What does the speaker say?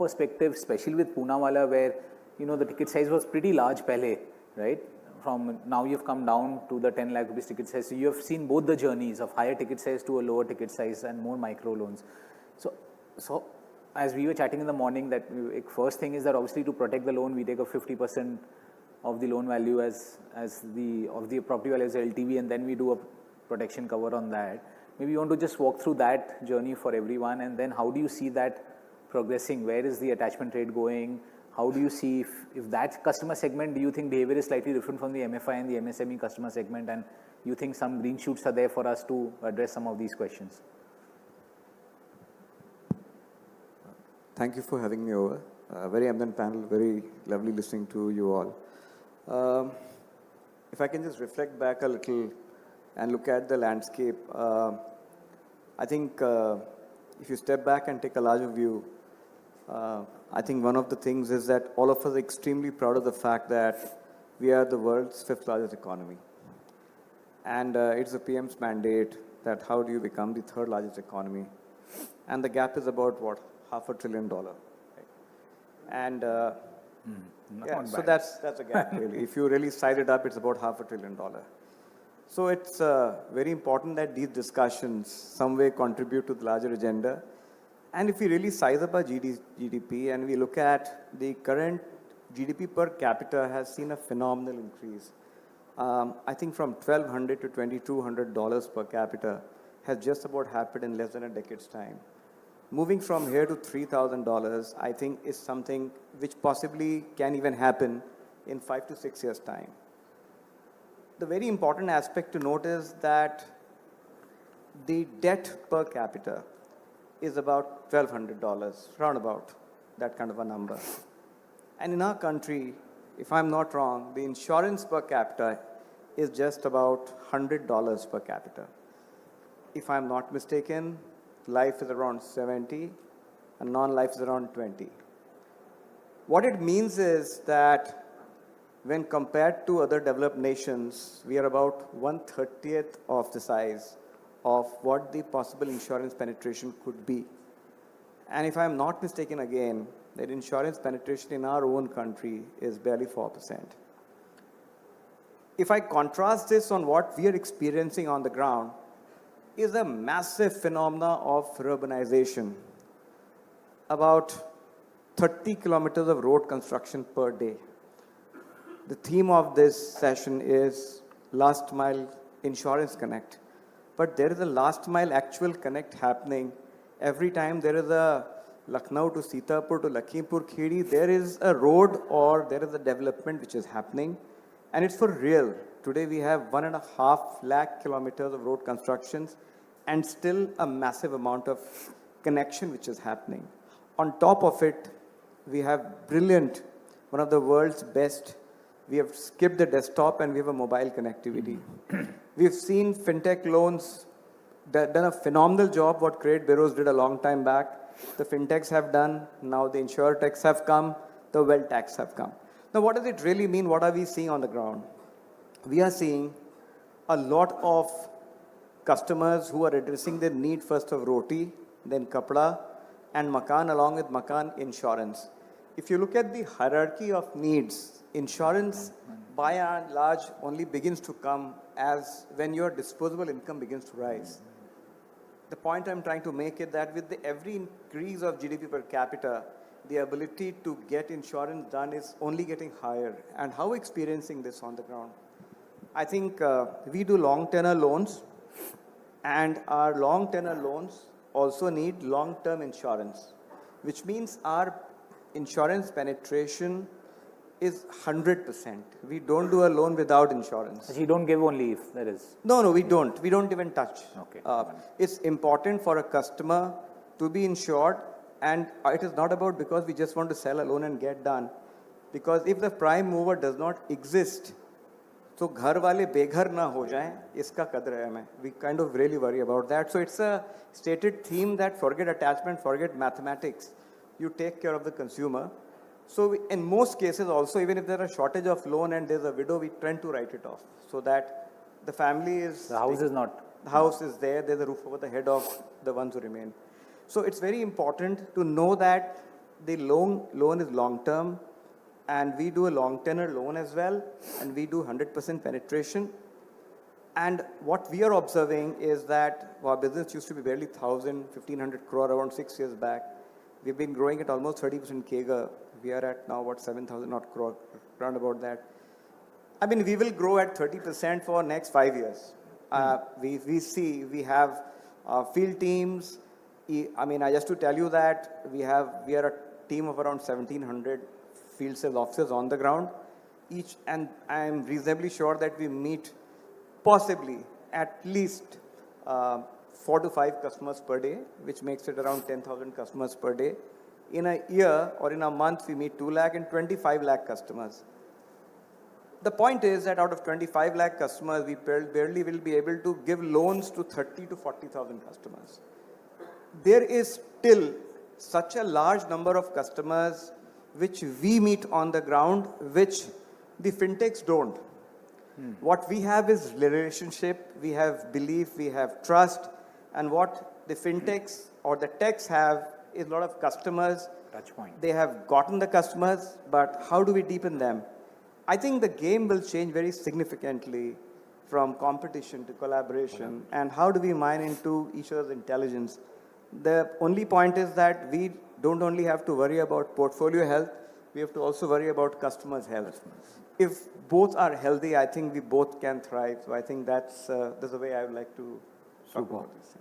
perspective, especially with Poonawalla, where, you know, the ticket size was pretty large pehle, right? From now you've come down to the 10 lakh rupees ticket size. So you have seen both the journeys of higher ticket size to a lower ticket size and more micro loans. So as we were chatting in the morning, that first thing is that obviously to protect the loan, we take a 50% of the loan value as the property value as LTV, and then we do a protection cover on that. Maybe you want to just walk through that journey for everyone, and then how do you see that progressing? Where is the attachment rate going? How do you see if that customer segment, do you think behavior is slightly different from the MFI and the MSME customer segment, and you think some green shoots are there for us to address some of these questions? Thank you for having me over. Very eminent panel, very lovely listening to you all. If I can just reflect back a little and look at the landscape, I think if you step back and take a larger view, I think one of the things is that all of us are extremely proud of the fact that we are the world's 5th largest economy. And it's the PM's mandate that how do you become the 3rd largest economy? And the gap is about what? $500 billion. Right? And yeah, so that's a gap really. If you really size it up, it's about $500 billion. So it's very important that these discussions some way contribute to the larger agenda. And if we really size up our GDP and we look at the current GDP per capita has seen a phenomenal increase. I think from $1,200 to $2,200 per capita has just about happened in less than a decade's time. Moving from here to $3,000, I think is something which possibly can even happen in 5 to 6 years' time. The very important aspect to note is that the debt per capita is about $1,200, round about that kind of a number. And in our country, if I'm not wrong, the insurance per capita is just about $100 per capita. If I'm not mistaken, life is around 70 and non-life is around 20. What it means is that when compared to other developed nations, we are about 1/30th of the size of what the possible insurance penetration could be. And if I'm not mistaken again, that insurance penetration in our own country is barely 4%. If I contrast this on what we are experiencing on the ground, is a massive phenomena of urbanization. About 30 kilometers of road construction per day. The theme of this session is last mile insurance connect. But there is a last mile actual connect happening. Every time there is a Lucknow to Sitapur to Lakhimpur Kheri, there is a road or there is a development which is happening. And it's for real. Today we have 1.5 lakh kilometers of road constructions and still a massive amount of connection which is happening. On top of it, we have brilliant, one of the world's best. We have skipped the desktop and we have a mobile connectivity. We've seen fintech loans done a phenomenal job what credit bureaus did a long time back. The fintechs have done, now the insurtechs have come, the wealth techs have come. Now what does it really mean? What are we seeing on the ground? We are seeing a lot of customers who are addressing their need first of roti, then kapda, and makan along with makan insurance. If you look at the hierarchy of needs, insurance by and large only begins to come as when your disposable income begins to rise. The point I'm trying to make is that with every increase of GDP per capita, the ability to get insurance done is only getting higher. And how experiencing this on the ground? I think we do long tenor loans, and our long tenor loans also need long-term insurance, which means our insurance penetration is 100%. We don't do a loan without insurance. So you don't give only if there is? No, we don't. We don't even touch. Okay. It's important for a customer to be insured, and it is not about because we just want to sell a loan and get done. Because if the prime mover does not exist, so घर वाले बेघर ना हो जाएं, इसका कदर है हमें. We kind of really worry about that. So it's a stated theme that forget attachment, forget mathematics. You take care of the consumer. So in most cases also, even if there is a shortage of loan and there's a widow, we tend to write it off so that the family is... The house is not... The house is there's a roof over the head of the ones who remain. So it's very important to know that the loan is long term, and we do a long tenor loan as well, and we do 100% penetration. And what we are observing is that our business used to be barely 1,500 crore around 6 years back. We've been growing at almost 30% CAGR. We are at now, 7,000 odd crore, around about that. I mean, we will grow at 30% for next 5 years. We have field teams. I mean, I just to tell you that we are a team of around 1,700 field sales officers on the ground. And I'm reasonably sure that we meet possibly at least 4 to 5 customers per day, which makes it around 10,000 customers per day. In a year or in a month, we meet 2 lakh and 25 lakh customers. The point is that out of 25 lakh customers, we barely will be able to give loans to 30 to 40,000 customers. There is still such a large number of customers which we meet on the ground, which the fintechs don't. What we have is relationship, we have belief, we have trust, and what the fintechs or the techs have is a lot of customers. Touch point. They have gotten the customers, but how do we deepen them? I think the game will change very significantly from competition to collaboration, and how do we mine into each other's intelligence? The only point is that we don't only have to worry about portfolio health, we have to also worry about customers' health. If both are healthy, I think we both can thrive. So I think that's the way I would like to talk about this.